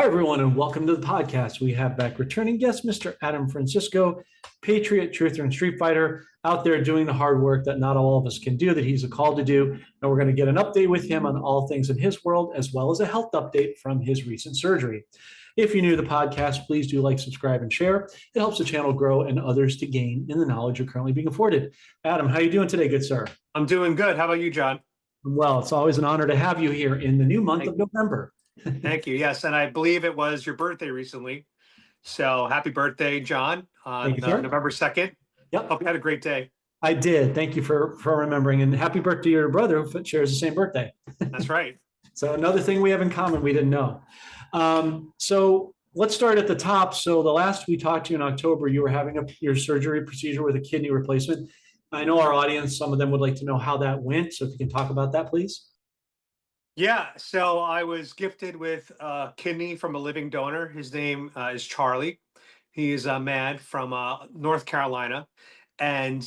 everyone, and welcome to the podcast. We have back returning guest, Mr. Adam Francisco, patriot, truther, and street fighter, out there doing the hard work that not all of us can do, that he's called to do. And we're going to get an update with him on all things in his world, as well as a health update from his recent surgery. If you're new to the podcast, please do like, subscribe, and share. It helps the channel grow and others to gain in the knowledge you're currently being afforded. Adam, how are you doing today, good sir? I'm doing good. How about you, John? Well, it's always an honor to have you here in the new month of November. Thank you. Yes, and I believe it was your birthday recently. So happy birthday, John, on Thank you, sir. November 2nd. Yep. Hope you had a great day. I did. Thank you for remembering, and happy birthday to your brother who shares the same birthday. That's right. So another thing we have in common we didn't know. So let's start at the top. So the last we talked to you in October, you were having your surgery procedure with a kidney replacement. I know our audience, some of them would like to know how that went. So if you can talk about that, please. Yeah, so I was gifted with a kidney from a living donor. His name is Charlie. He is a man from North Carolina, and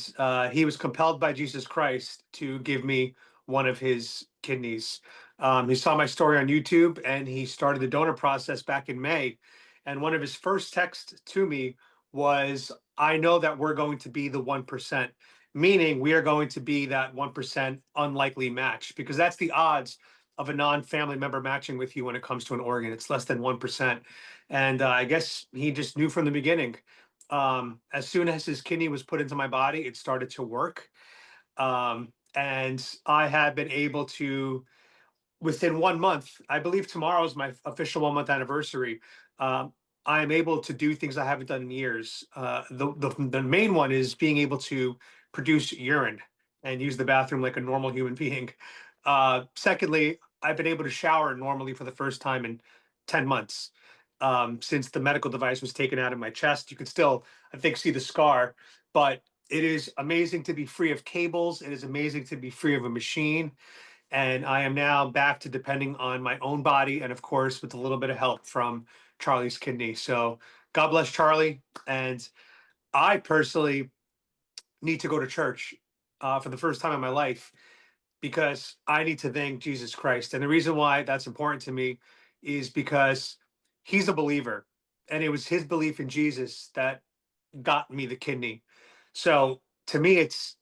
he was compelled by Jesus Christ to give me one of his kidneys. He saw my story on YouTube, and he started the donor process back in May. And one of his first texts to me was, "I know that we're going to be the 1%, meaning we are going to be that 1% unlikely match, because that's the odds of a non-family member matching with you when it comes to an organ. It's less than 1%. And I guess he just knew from the beginning. As soon as his kidney was put into my body, it started to work. And I have been able to, within 1 month, I believe tomorrow is my official 1 month anniversary. I am able to do things I haven't done in years. The main one is being able to produce urine and use the bathroom like a normal human being. Secondly, I've been able to shower normally for the first time in 10 months. Since the medical device was taken out of my chest. You can still, I think, see the scar, but it is amazing to be free of cables. It is amazing to be free of a machine. And I am now back to depending on my own body, and of course, with a little bit of help from Charlie's kidney. So God bless Charlie. And I personally need to go to church for the first time in my life, because I need to thank Jesus Christ. And the reason why that's important to me is because he's a believer, and it was his belief in Jesus that got me the kidney. So to me, it's,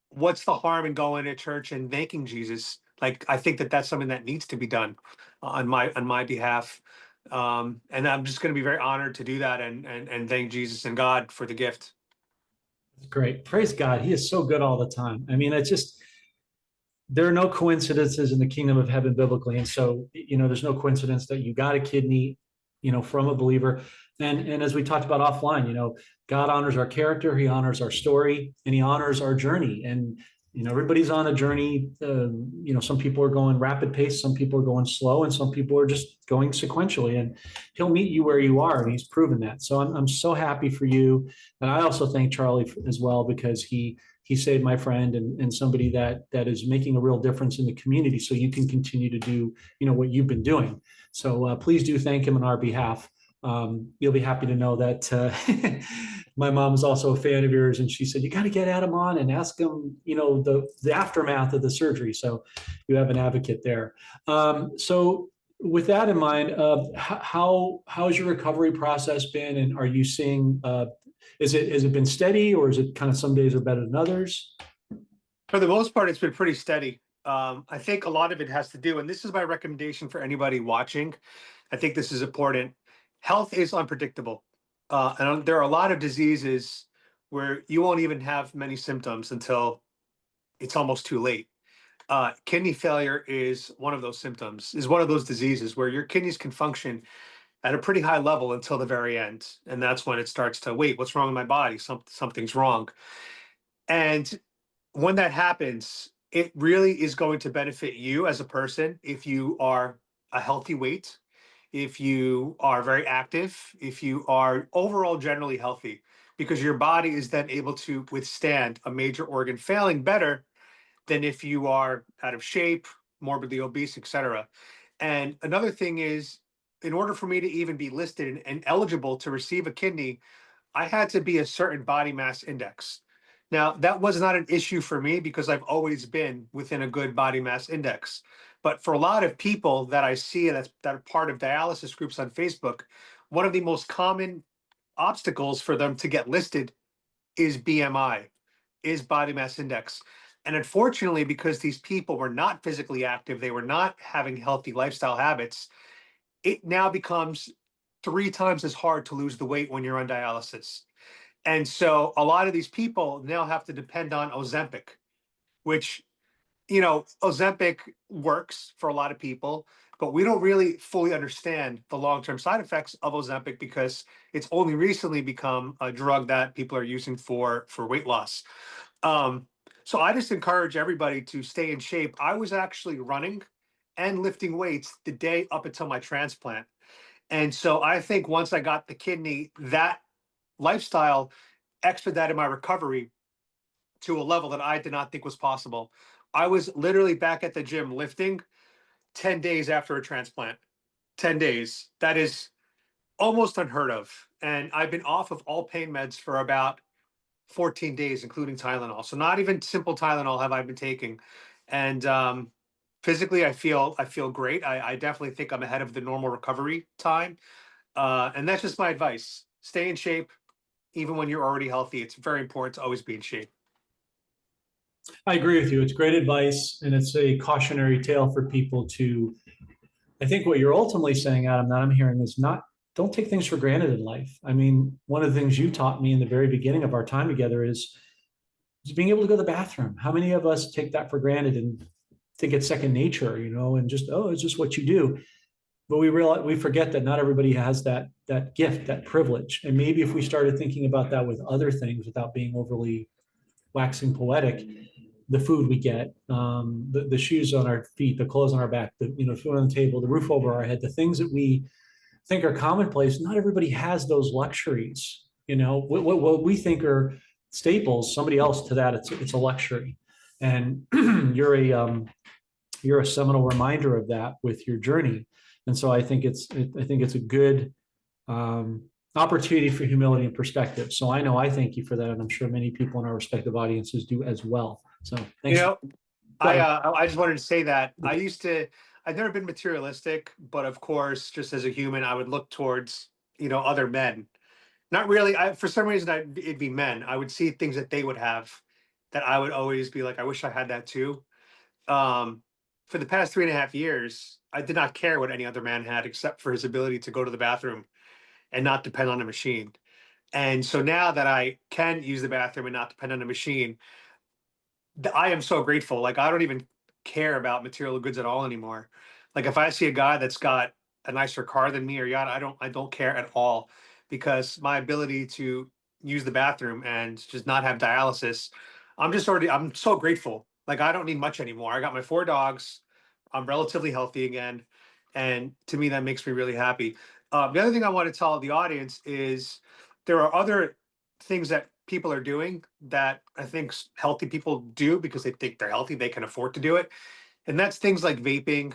what's the harm in going to church and thanking Jesus? Like, I think that that's something that needs to be done on my behalf. And I'm just going to be very honored to do that, and thank Jesus and God for the gift. Great. Praise God. He is so good all the time. I mean, it's just, there are no coincidences in the kingdom of heaven biblically. And so, there's no coincidence that you got a kidney, from a believer. And as we talked about offline, God honors our character, he honors our story, and he honors our journey. And, everybody's on a journey. Some people are going rapid pace, some people are going slow, and some people are just going sequentially, and he'll meet you where you are. And he's proven that. So I'm so happy for you. And I also thank Charlie as well, because he saved my friend, and somebody that is making a real difference in the community, so you can continue to do what you've been doing. So please do thank him on our behalf. You'll be happy to know that my mom is also a fan of yours, and she said, you got to get Adam on and ask him the aftermath of the surgery. So you have an advocate there. So with that in mind, how's your recovery process been, and are you seeing has it been steady, or is it kind of some days are better than others? For the most part, it's been pretty steady. I think a lot of it has to do, and this is my recommendation for anybody watching. I think this is important. Health is unpredictable. And there are a lot of diseases where you won't even have many symptoms until it's almost too late. Kidney failure is one of those symptoms, is one of those diseases where your kidneys can function at a pretty high level until the very end. And that's when it starts to, wait, what's wrong with my body? Something's wrong. And when that happens, it really is going to benefit you as a person if you are a healthy weight, if you are very active, if you are overall generally healthy, because your body is then able to withstand a major organ failing better than if you are out of shape, morbidly obese, etc. And another thing is, in order for me to even be listed and eligible to receive a kidney, I had to be a certain body mass index. Now, that was not an issue for me because I've always been within a good body mass index. But for a lot of people that I see that are part of dialysis groups on Facebook, one of the most common obstacles for them to get listed is BMI, is body mass index. And unfortunately, because these people were not physically active, they were not having healthy lifestyle habits, it now becomes 3 times as hard to lose the weight when you're on dialysis. And so a lot of these people now have to depend on Ozempic, which, Ozempic works for a lot of people, but we don't really fully understand the long-term side effects of Ozempic because it's only recently become a drug that people are using for weight loss. Um, so I just encourage everybody to stay in shape. I was actually running and lifting weights the day up until my transplant. And so I think once I got the kidney, that lifestyle expedited my recovery to a level that I did not think was possible. I was literally back at the gym lifting 10 days after a transplant. 10 days. That is almost unheard of. And I've been off of all pain meds for about 14 days, including Tylenol. So not even simple Tylenol have I been taking. And physically I feel great. I definitely think I'm ahead of the normal recovery time. And that's just my advice. Stay in shape, even when you're already healthy. It's very important to always be in shape. I agree with you. It's great advice, and it's a cautionary tale for people to. I think what you're ultimately saying, Adam, that I'm hearing is not don't take things for granted in life. I mean, one of the things you taught me in the very beginning of our time together is being able to go to the bathroom. How many of us take that for granted and think it's second nature, and just, oh, it's just what you do. But we forget that not everybody has that gift, that privilege. And maybe if we started thinking about that with other things without being overly waxing poetic, the food we get, the shoes on our feet, the clothes on our back, the food on the table, the roof over our head, the things that we think are commonplace. Not everybody has those luxuries. What we think are staples, somebody else to that it's a luxury, and you're a seminal reminder of that with your journey. And so I think it's a good opportunity for humility and perspective. So I thank you for that, and I'm sure many people in our respective audiences do as well. So You thanks. know, Go ahead. I just wanted to say that I've never been materialistic, but of course, just as a human, I would look towards, other men. Not really. For some reason, it'd be men. I would see things that they would have that I would always be like, I wish I had that too. Um, for the past 3.5 years, I did not care what any other man had except for his ability to go to the bathroom and not depend on a machine. And so now that I can use the bathroom and not depend on a machine, I am so grateful. Like I don't even care about material goods at all anymore. Like if I see a guy that's got a nicer car than me or yacht, I don't care at all because my ability to use the bathroom and just not have dialysis, I'm so grateful. Like I don't need much anymore. I got my 4 dogs. I'm relatively healthy again. And to me, that makes me really happy. The other thing I want to tell the audience is there are other things that people are doing that I think healthy people do because they think they're healthy, they can afford to do it. And that's things like vaping,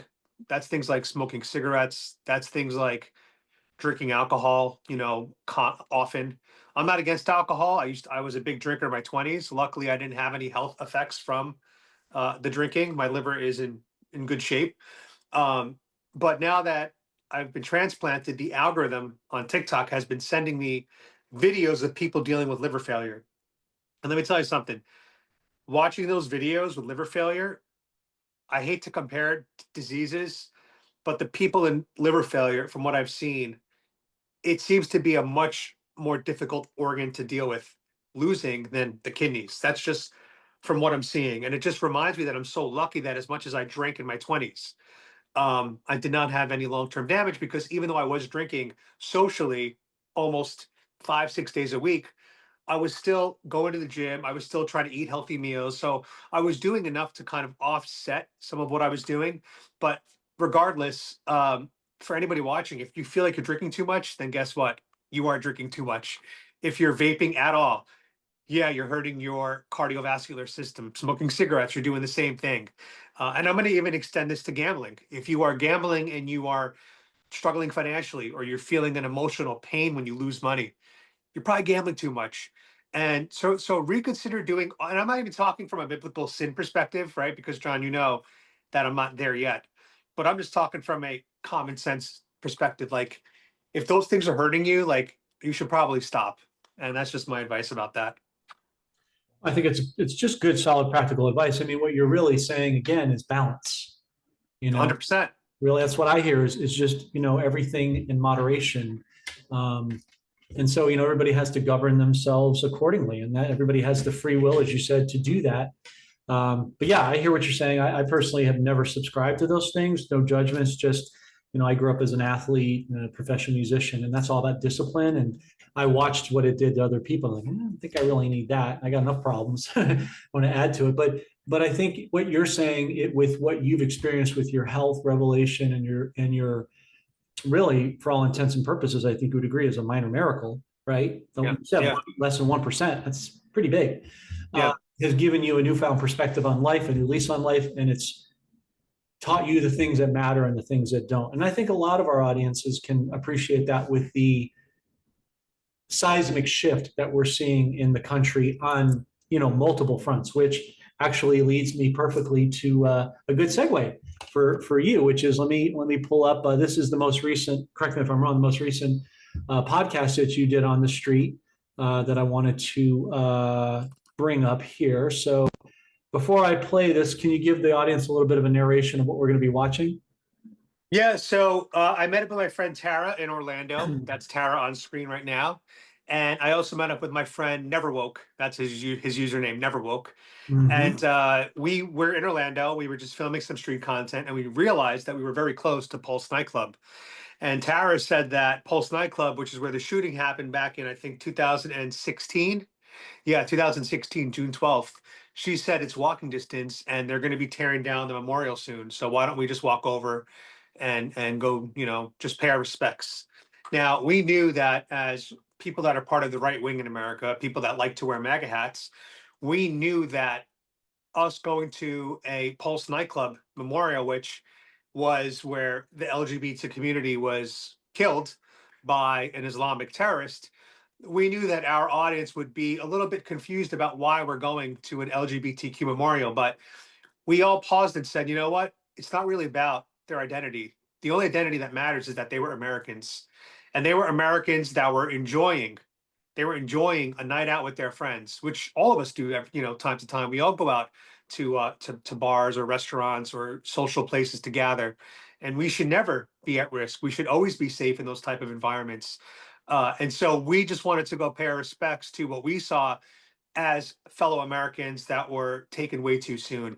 that's things like smoking cigarettes, that's things like drinking alcohol, often. I'm not against alcohol. I was a big drinker in my 20s. Luckily, I didn't have any health effects from the drinking. My liver is in good shape. Um, but now that I've been transplanted, the algorithm on TikTok has been sending me videos of people dealing with liver failure. And let me tell you something, watching those videos with liver failure, I hate to compare diseases, but the people in liver failure, from what I've seen, it seems to be a much more difficult organ to deal with losing than the kidneys. That's just from what I'm seeing. And it just reminds me that I'm so lucky that as much as I drank in my 20s, I did not have any long-term damage because even though I was drinking socially almost 5, 6 days a week, I was still going to the gym. I was still trying to eat healthy meals. So I was doing enough to kind of offset some of what I was doing. But regardless, for anybody watching, if you feel like you're drinking too much, then guess what? You are drinking too much. If you're vaping at all, yeah, you're hurting your cardiovascular system. Smoking cigarettes, you're doing the same thing. And I'm going to even extend this to gambling. If you are gambling and you are struggling financially, or you're feeling an emotional pain when you lose money, you're probably gambling too much. And so reconsider doing, and I'm not even talking from a biblical sin perspective, right? Because John, you know that I'm not there yet, but I'm just talking from a common sense perspective. Like, if those things are hurting you, like, you should probably stop. And that's just my advice about that. I think it's just good, solid, practical advice. I mean, what you're really saying again is balance. You know, 100%. really, that's what I hear is just everything in moderation. Um, and so everybody has to govern themselves accordingly, and that everybody has the free will, as you said, to do that. But yeah, I hear what you're saying. I personally have never subscribed to those things. No judgments. Just I grew up as an athlete and a professional musician, and that's all about discipline. And I watched what it did to other people. Like, I don't think I really need that. I got enough problems. I want to add to it, but I think what you're saying, with what you've experienced with your health revelation and your really, for all intents and purposes, I think you would agree, is a minor miracle, right? Yeah. You said Yeah. less than 1%. That's pretty big. Yeah. Has given you a newfound perspective on life, a new lease on life, and it's taught you the things that matter and the things that don't. And I think a lot of our audiences can appreciate that with the seismic shift that we're seeing in the country on multiple fronts, which actually leads me perfectly to a good segue for you, which is let me pull up. This is the most recent. Correct me if I'm wrong. The most recent podcast that you did on the street that I wanted to bring up here. So before I play this, can you give the audience a little bit of a narration of what we're going to be watching? Yeah, so I met up with my friend Tara in Orlando. That's Tara on screen right now. And I also met up with my friend Neverwoke. That's his username, Neverwoke. Mm-hmm. And we were in Orlando. We were just filming some street content, and we realized that we were very close to Pulse nightclub. And Tara said that Pulse nightclub, which is where the shooting happened back in, I think, 2016. Yeah, 2016, June 12th. She said it's walking distance and they're going to be tearing down the memorial soon. So why don't we just walk over and go, just pay our respects. Now, we knew that as people that are part of the right wing in America, people that like to wear MAGA hats, we knew that us going to a Pulse nightclub memorial, which was where the LGBT community was killed by an Islamic terrorist, we knew that our audience would be a little bit confused about why we're going to an LGBTQ memorial. But we all paused and said, you know what? It's not really about their identity. The only identity that matters is that they were Americans. And they were Americans that were enjoying. They were enjoying a night out with their friends, which all of us do, time to time. We all go out to bars or restaurants or social places to gather, and we should never be at risk. We should always be safe in those type of environments. And so we just wanted to go pay our respects to what we saw as fellow Americans that were taken way too soon.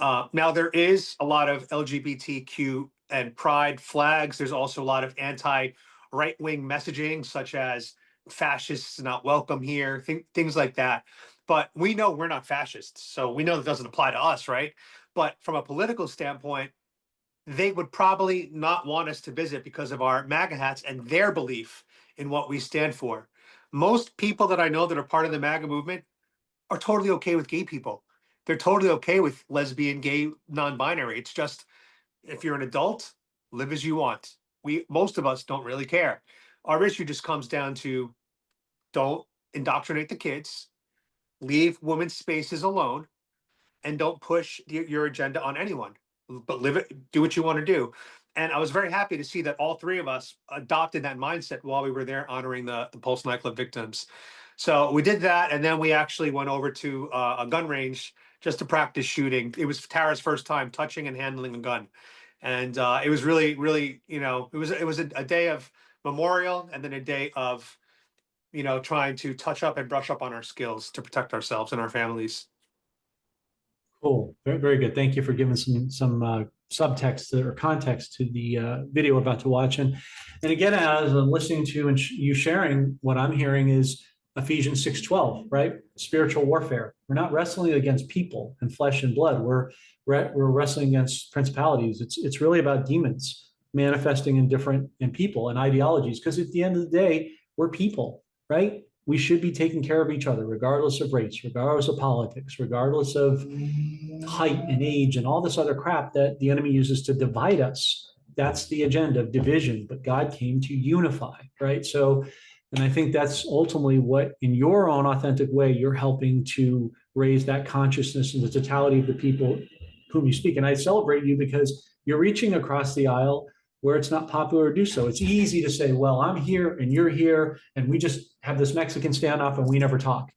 Now, there is a lot of LGBTQ and pride flags. There's also a lot of anti right wing messaging, such as fascists not welcome here, things like that. But we know we're not fascists. So we know that doesn't apply to us, right? But from a political standpoint, they would probably not want us to visit because of our MAGA hats and their belief in what we stand for. Most people that I know that are part of the MAGA movement are totally okay with gay people. They're totally okay with lesbian, gay, non-binary. It's just, if you're an adult, live as you want. Most of us don't really care. Our issue just comes down to, don't indoctrinate the kids, leave women's spaces alone, and don't push your agenda on anyone. But live it, do what you want to do. And I was very happy to see that all three of us adopted that mindset while we were there honoring the Pulse nightclub victims. So we did that, and then we actually went over to a gun range just to practice shooting. It was Tara's first time touching and handling a gun, and it was really, really, it was a day of memorial, and then a day of trying to touch up and brush up on our skills to protect ourselves and our families. Cool. Very, very good. Thank you for giving some subtext or context to the video we're about to watch. And again, as I'm listening to you sharing, what I'm hearing is Ephesians 6:12, right? Spiritual warfare. We're not wrestling against people and flesh and blood. We're wrestling against principalities. It's really about demons manifesting in people and ideologies. Because at the end of the day, we're people, right? We should be taking care of each other, regardless of race, regardless of politics, regardless of height and age and all this other crap that the enemy uses to divide us. That's the agenda of division, but God came to unify, right? So And I think that's ultimately what, in your own authentic way, you're helping to raise that consciousness in the totality of the people whom you speak. And I celebrate you because you're reaching across the aisle where it's not popular to do so. It's easy to say, well, I'm here and you're here, and we just have this Mexican standoff and we never talk.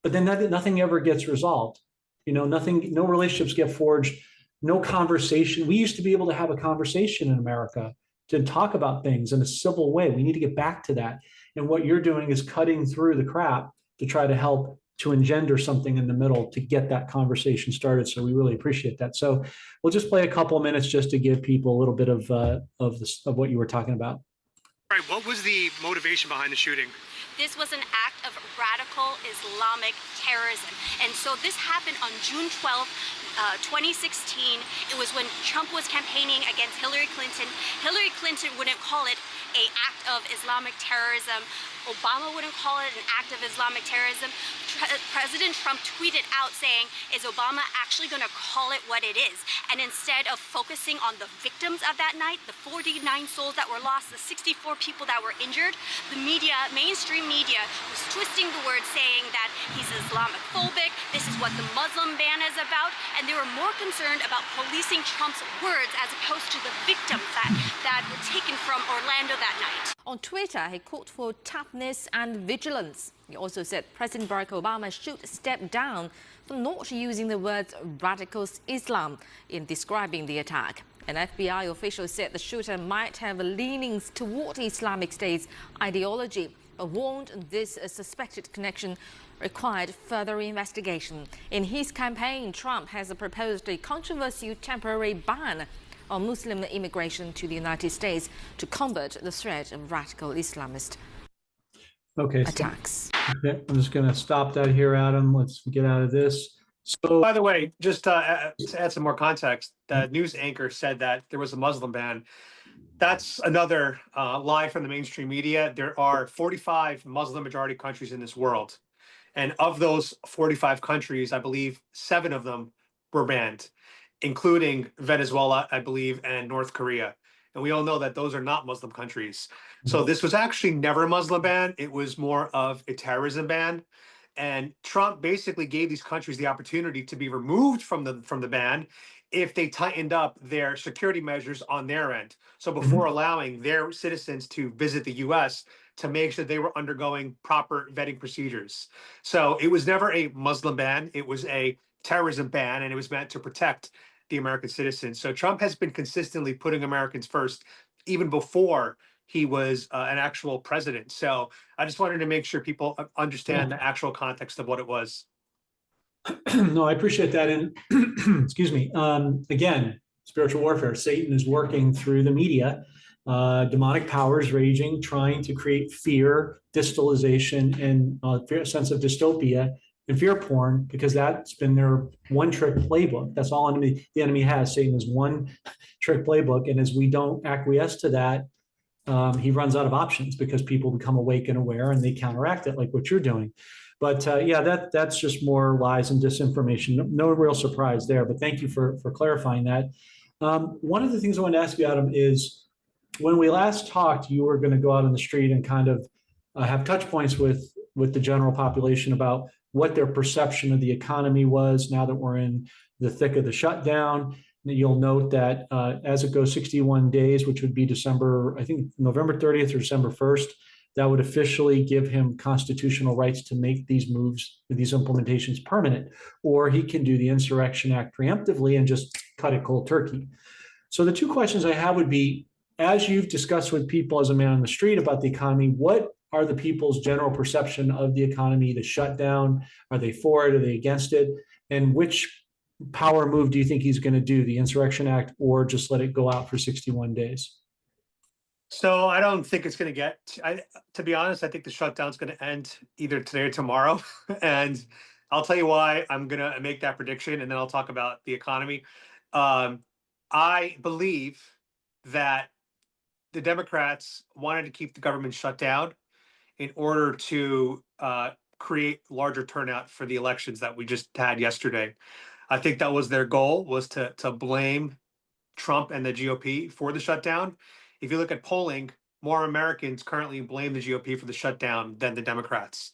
But then nothing ever gets resolved. Nothing, no relationships get forged, no conversation. We used to be able to have a conversation in America to talk about things in a civil way. We need to get back to that. And what you're doing is cutting through the crap to try to help to engender something in the middle to get that conversation started. So we really appreciate that. So we'll just play a couple of minutes just to give people a little bit of what you were talking about. All right, what was the motivation behind the shooting? This was an act of radical Islamic terrorism. And so this happened on June 12th, 2016. It was when Trump was campaigning against Hillary Clinton. Hillary Clinton wouldn't call it an act of Islamic terrorism. Obama wouldn't call it an act of Islamic terrorism. President Trump tweeted out saying, is Obama actually going to call it what it is? And instead of focusing on the victims of that night, the 49 souls that were lost, the 64 people that were injured, the media, mainstream media, was twisting the words saying that he's Islamophobic, this is what the Muslim ban is about, and they were more concerned about policing Trump's words as opposed to the victims that were taken from Orlando that night. On Twitter, he called for toughness and vigilance. He also said President Barack Obama should step down for not using the words radical Islam in describing the attack. An FBI official said the shooter might have leanings toward Islamic State's ideology, but warned this suspected connection required further investigation. In his campaign, Trump has proposed a controversial temporary ban on Muslim immigration to the United States to combat the threat of radical Islamist attacks. Okay, I'm just going to stop that here, Adam. Let's get out of this. So, by the way, just to add some more context, the news anchor said that there was a Muslim ban. That's another lie from the mainstream media. There are 45 Muslim majority countries in this world. And of those 45 countries, I believe 7 of them were banned, including Venezuela, I believe, and North Korea. And we all know that those are not Muslim countries. So this was actually never a Muslim ban. It was more of a terrorism ban. And Trump basically gave these countries the opportunity to be removed from the ban if they tightened up their security measures on their end. So before allowing their citizens to visit the US, to make sure they were undergoing proper vetting procedures. So it was never a Muslim ban. It was a terrorism ban, and it was meant to protect the American citizens. So Trump has been consistently putting Americans first, even before he was an actual president. So I just wanted to make sure people understand the actual context of what it was. No, I appreciate that. And excuse me, again, spiritual warfare. Satan is working through the media, demonic powers raging, trying to create fear, distalization, and a sense of dystopia and fear porn, because that's been their one-trick playbook. That's all the enemy has. Satan is one-trick playbook, and as we don't acquiesce to that, he runs out of options because people become awake and aware, and they counteract it like what you're doing. But yeah, that's just more lies and disinformation. No real surprise there. But thank you for clarifying that. One of the things I wanted to ask you, Adam, is when we last talked, you were going to go out on the street and kind of have touch points with the general population about what their perception of the economy was now that we're in the thick of the shutdown. You'll note that as it goes 61 days, which would be December, I think November 30th or December 1st, that would officially give him constitutional rights to make these moves, these implementations permanent, or he can do the Insurrection Act preemptively and just cut it cold turkey. So the two questions I have would be, as you've discussed with people as a man on the street about the economy, what are the people's general perception of the economy, the shutdown? Are they for it? Are they against it? And which power move do you think he's going to do, the Insurrection Act, or just let it go out for 61 days? So I don't think it's going to get, to be honest, I think the shutdown's going to end either today or tomorrow. And I'll tell you why I'm going to make that prediction, and then I'll talk about the economy. I believe that the Democrats wanted to keep the government shut down in order to create larger turnout for the elections that we just had yesterday. I think that was their goal, was to blame Trump and the GOP for the shutdown. If you look at polling, more Americans currently blame the GOP for the shutdown than the Democrats,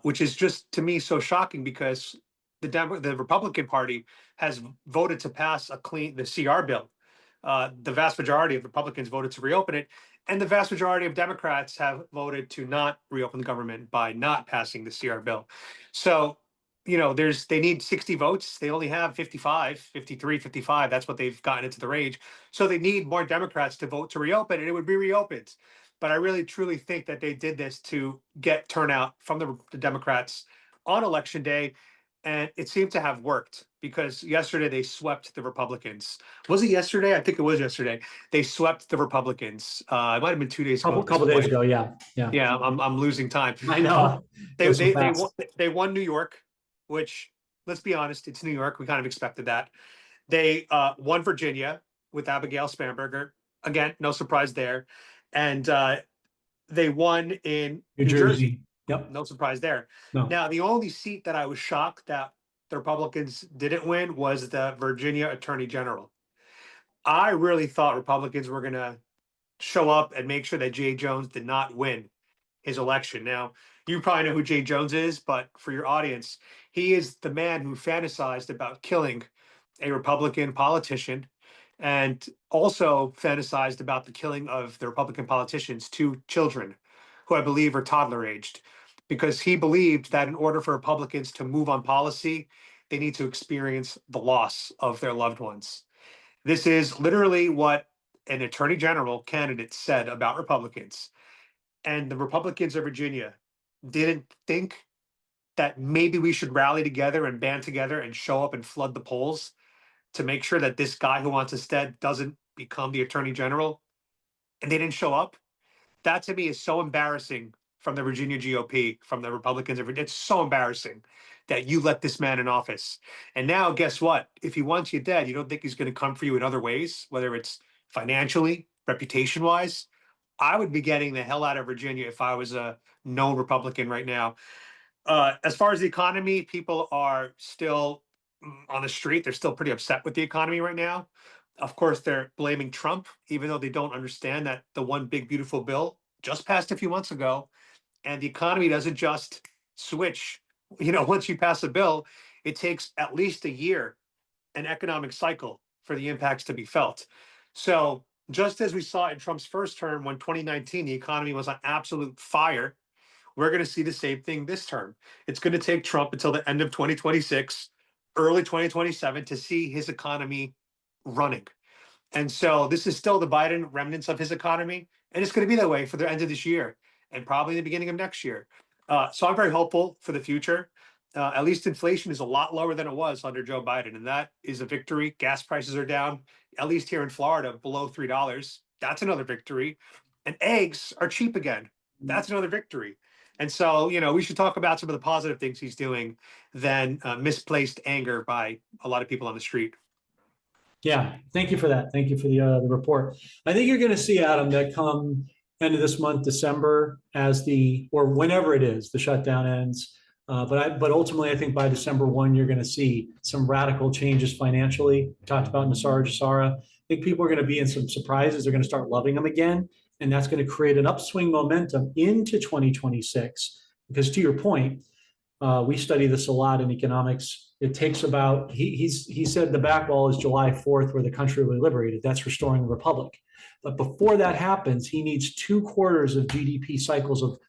which is just to me so shocking because the Republican Party has voted to pass the CR bill. The vast majority of Republicans voted to reopen it, and the vast majority of Democrats have voted to not reopen the government by not passing the CR bill. So, they need 60 votes. They only have 55, 53, 55. That's what they've gotten into the range. So they need more Democrats to vote to reopen, and it would be reopened. But I really, truly think that they did this to get turnout from the Democrats on election day. And it seemed to have worked because yesterday they swept the Republicans. Was it yesterday? I think it was yesterday. They swept the Republicans. It might have been 2 days ago. Couple days ago, yeah. Yeah, I'm losing time. I know. They won New York, which, let's be honest, it's New York. We kind of expected that. They won Virginia with Abigail Spanberger. Again, no surprise there. And they won in New Jersey. Yep. No surprise there. No. Now, the only seat that I was shocked that the Republicans didn't win was the Virginia Attorney General. I really thought Republicans were going to show up and make sure that Jay Jones did not win his election. Now, you probably know who Jay Jones is, but for your audience, he is the man who fantasized about killing a Republican politician and also fantasized about the killing of the Republican politician's 2 children, who I believe are toddler aged, because he believed that in order for Republicans to move on policy, they need to experience the loss of their loved ones. This is literally what an attorney general candidate said about Republicans. And the Republicans of Virginia didn't think that maybe we should rally together and band together and show up and flood the polls to make sure that this guy who wants instead doesn't become the attorney general. And they didn't show up. That to me is so embarrassing from the Virginia GOP, from the Republicans. It's so embarrassing that you let this man in office. And now, guess what? If he wants you dead, you don't think he's going to come for you in other ways, whether it's financially, reputation-wise. I would be getting the hell out of Virginia if I was a known Republican right now. As far as the economy, people are still on the street. They're still pretty upset with the economy right now. Of course, they're blaming Trump, even though they don't understand that the one big, beautiful bill just passed a few months ago. And the economy doesn't just switch. Once you pass a bill, it takes at least a year, an economic cycle, for the impacts to be felt. So just as we saw in Trump's first term, when 2019, the economy was on absolute fire, we're going to see the same thing this term. It's going to take Trump until the end of 2026, early 2027 to see his economy running. And so this is still the Biden remnants of his economy. And it's going to be that way for the end of this year and probably the beginning of next year. So I'm very hopeful for the future. At least inflation is a lot lower than it was under Joe Biden. And that is a victory. Gas prices are down, at least here in Florida, below $3. That's another victory. And eggs are cheap again. That's another victory. And so, we should talk about some of the positive things he's doing than misplaced anger by a lot of people on the street. Yeah, thank you for that. Thank you for the report. I think you're going to see, Adam, that come end of this month, December, or whenever it is, the shutdown ends. But ultimately, I think by December 1, you're going to see some radical changes financially. We talked about Nassar Jassara. I think people are going to be in some surprises. They're going to start loving him again. And that's going to create an upswing momentum into 2026. Because to your point, we study this a lot in economics. It takes about, he said the back wall is July 4th, where the country will be liberated. That's restoring the republic. But before that happens, he needs 2 quarters of GDP cycles of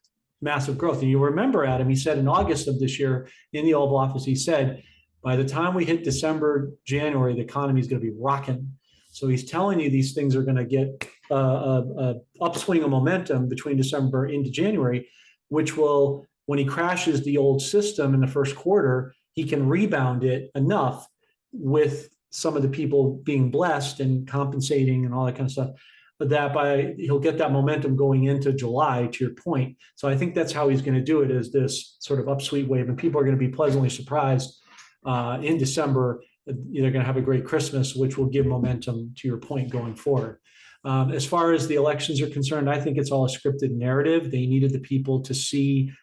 massive growth. And you remember, Adam, he said in August of this year in the Oval Office, he said, by the time we hit December, January, the economy is going to be rocking. So he's telling you these things are going to get a upswing of momentum between December into January, which will, when he crashes the old system in the first quarter, he can rebound it enough with some of the people being blessed and compensating and all that kind of stuff, but he'll get that momentum going into July, to your point. So I think that's how he's going to do it, is this sort of upsweep wave, and people are going to be pleasantly surprised in December. They're going to have a great Christmas, which will give momentum, to your point, going forward. As far as the elections are concerned, I think it's all a scripted narrative. They needed the people to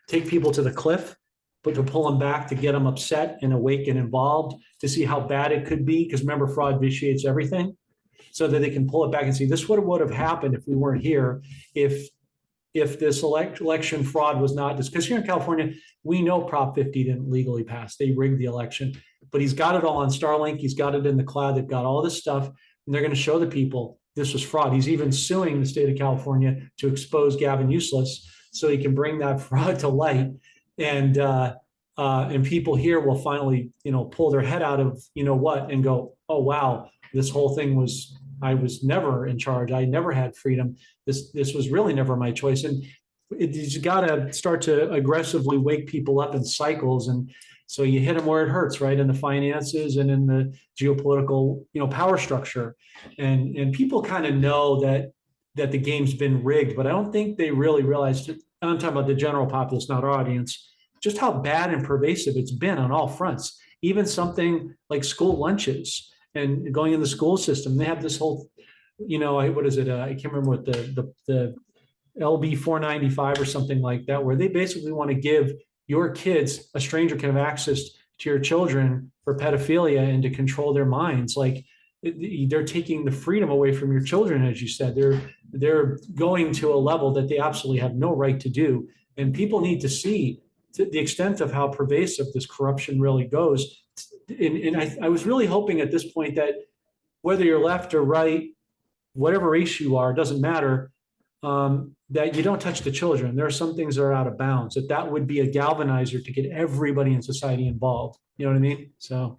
take people to the cliff, but to pull them back, to get them upset and awake and involved, to see how bad it could be. Because remember, fraud vitiates everything. so that they can pull it back and see this would have happened if we weren't here, if this election fraud was not this, because here in California, we know Prop 50 didn't legally pass. They rigged the election, but he's got it all on Starlink. He's got it in the cloud. They've got all this stuff, and they're going to show the people this was fraud. He's even suing the state of California to expose Gavin Useless so he can bring that fraud to light. And people here will finally, pull their head out of, what, and go, oh, wow, this whole thing was, I was never in charge. I never had freedom. This was really never my choice. And you got to start to aggressively wake people up in cycles. And so you hit them where it hurts, right? In the finances and in the geopolitical, power structure. And people kind of know that the game's been rigged, but I don't think they really realized it. I'm talking about the general populace, not our audience, just how bad and pervasive it's been on all fronts. Even something like school lunches and going in the school system, they have this whole, what is it? I can't remember what the LB 495 or something like that, where they basically want to give your kids, a stranger can have access to your children for pedophilia and to control their minds. Like they're taking the freedom away from your children, as you said. They're going to a level that they absolutely have no right to do. And people need to see to the extent of how pervasive this corruption really goes. And I was really hoping at this point that whether you're left or right, whatever race you are, doesn't matter, that you don't touch the children. There are some things that are out of bounds, that would be a galvanizer to get everybody in society involved. You know what I mean? So.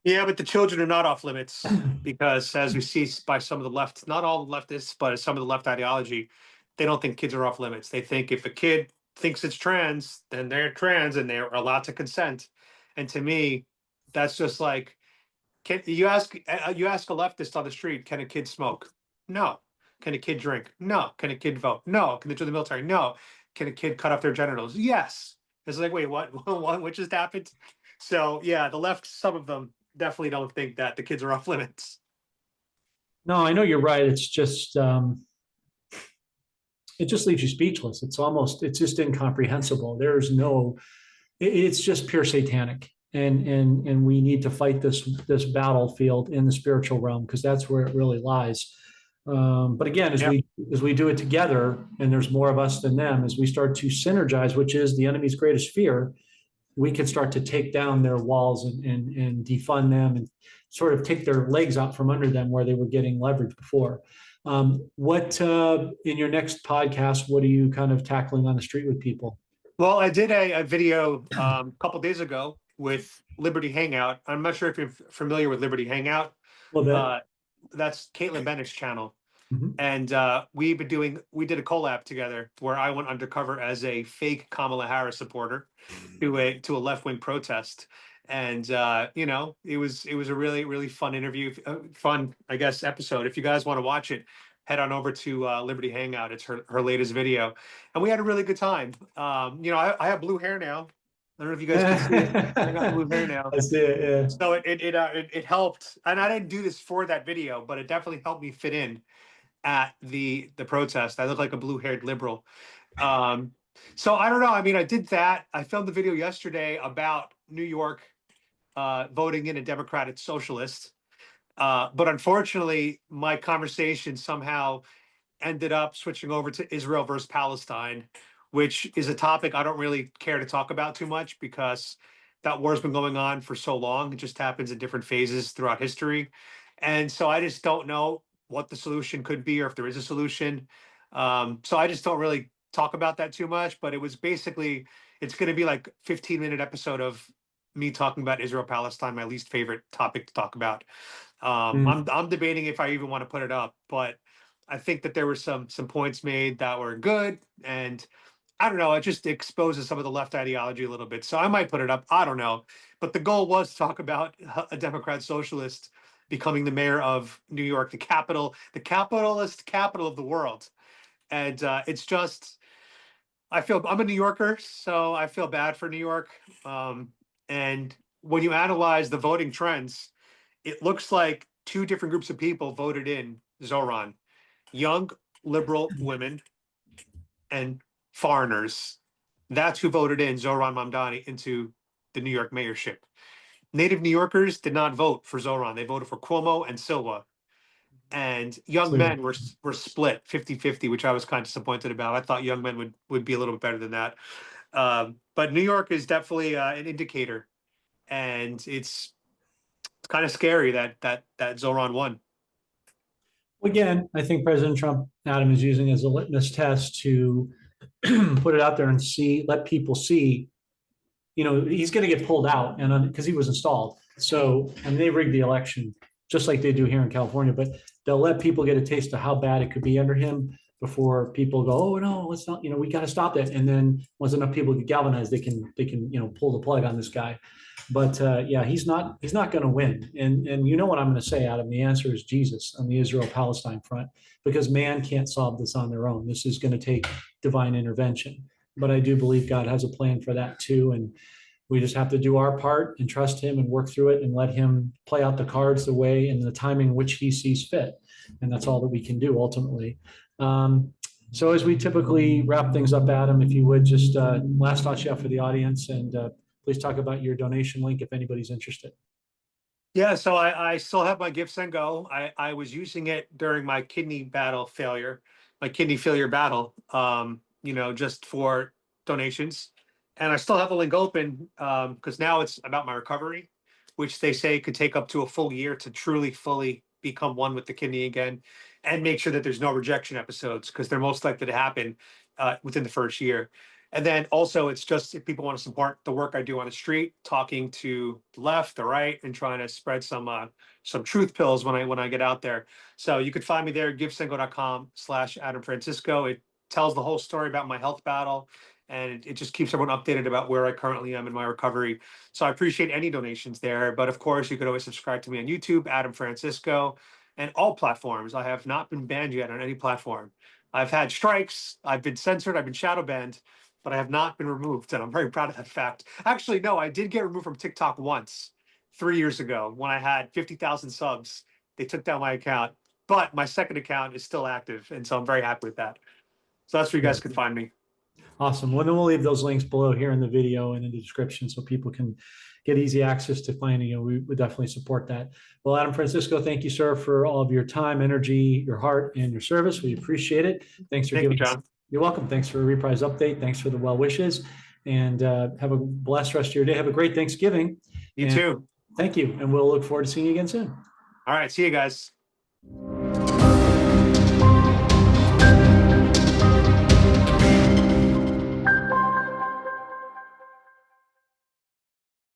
Yeah, but the children are not off limits because, as we see by some of the left, not all the leftists, but some of the left ideology, they don't think kids are off limits. They think if a kid thinks it's trans, then they're trans and they're allowed to consent. And to me, that's just like, can you ask a leftist on the street, can a kid smoke? No. Can a kid drink? No. Can a kid vote? No. Can they join the military? No. Can a kid cut off their genitals? Yes. It's like, wait, what? What just happened? So yeah, the left, some of them definitely don't think that the kids are off limits. No, I know you're right. It's just, it just leaves you speechless. It's just incomprehensible. It's just pure satanic. And we need to fight this battlefield in the spiritual realm, because that's where it really lies. But again, as we do it together, and there's more of us than them, as we start to synergize, which is the enemy's greatest fear, we can start to take down their walls and defund them and sort of take their legs out from under them where they were getting leverage before. What in your next podcast, what are you kind of tackling on the street with people? Well, I did a video a couple days ago with Liberty Hangout. I'm not sure if you're familiar with Liberty Hangout. Well, that's Caitlin Bennett's channel. Mhm. And we did a collab together where I went undercover as a fake Kamala Harris supporter to a left-wing protest. And it was a really, really fun interview, fun, I guess, episode. If you guys want to watch it, head on over to Liberty Hangout. It's her latest video. And we had a really good time. I have blue hair now. I don't know if you guys can see it. I got blue hair now. I see it, yeah. So it helped. And I didn't do this for that video, but it definitely helped me fit in at the protest. I look like a blue-haired liberal. So I don't know. I mean, I did that. I filmed the video yesterday about New York voting in a Democratic socialist. But unfortunately, my conversation somehow ended up switching over to Israel versus Palestine, which is a topic I don't really care to talk about too much because that war's been going on for so long. It just happens in different phases throughout history. And so I just don't know what the solution could be or if there is a solution. So I just don't really talk about that too much, but it was basically, it's going to be like 15-minute episode of me talking about Israel Palestine, my least favorite topic to talk about. I'm debating if I even want to put it up, but I think that there were some points made that were good, and I don't know, it just exposes some of the left ideology a little bit. So I might put it up. I don't know. But the goal was to talk about a Democrat socialist becoming the mayor of New York, the capitalist capital of the world. And it's just, I'm a New Yorker, so I feel bad for New York. And when you analyze the voting trends, it looks like two different groups of people voted in Zoran. Young liberal women and foreigners. That's who voted in Zoran Mamdani into the New York mayorship. Native New Yorkers did not vote for Zoran. They voted for Cuomo and Silva. and young Clearly. men were split 50-50, which I was kind of disappointed about. I thought young men would be a little bit better than that. But New York is definitely an indicator, and it's kind of scary that Zoran won. Again, I think President Trump, Adam, is using as a litmus test to put it out there and let people see, he's going to get pulled out and because he was installed. So, and they rigged the election just like they do here in California, but they'll let people get a taste of how bad it could be under him before people go, oh no, let's not, we got to stop that. And then once enough people get galvanized, they can, pull the plug on this guy. But yeah, he's not going to win. And you know what I'm going to say, Adam? The answer is Jesus on the Israel-Palestine front, because man can't solve this on their own. This is going to take divine intervention. But I do believe God has a plan for that too. And we just have to do our part and trust him and work through it and let him play out the cards the way and the timing which he sees fit. And that's all that we can do ultimately. So as we typically wrap things up, Adam, if you would just last thoughts you have for the audience, and please talk about your donation link if anybody's interested. Yeah, so I still have my Give Send Go. I was using it during my kidney failure battle, just for donations. And I still have the link open because now it's about my recovery, which they say could take up to a full year to truly, fully become one with the kidney again, and make sure that there's no rejection episodes, because they're most likely to happen within the first year. And then also, it's just if people want to support the work I do on the street, talking to the left, the right, and trying to spread some truth pills when I get out there. So you could find me there, givesendgo.com/Adam Francisco. It tells the whole story about my health battle, and it just keeps everyone updated about where I currently am in my recovery. So I appreciate any donations there. But of course, you could always subscribe to me on YouTube, Adam Francisco, and all platforms. I have not been banned yet on any platform. I've had strikes, I've been censored, I've been shadow banned, but I have not been removed, and I'm very proud of that fact. Actually, no, I did get removed from TikTok once, 3 years ago, when I had 50,000 subs. They took down my account, but my second account is still active, and so I'm very happy with that. So that's where you guys can find me. Awesome. Well, then we'll leave those links below here in the video and in the description so people can get easy access to finding you. We would definitely support that. Well, Adam Francisco, thank you, sir, for all of your time, energy, your heart, and your service. We appreciate it. Thanks for giving us. John. You're welcome. Thanks for a Reprise update. Thanks for the well wishes, and have a blessed rest of your day. Have a great Thanksgiving. You too. Thank you. And we'll look forward to seeing you again soon. All right. See you guys.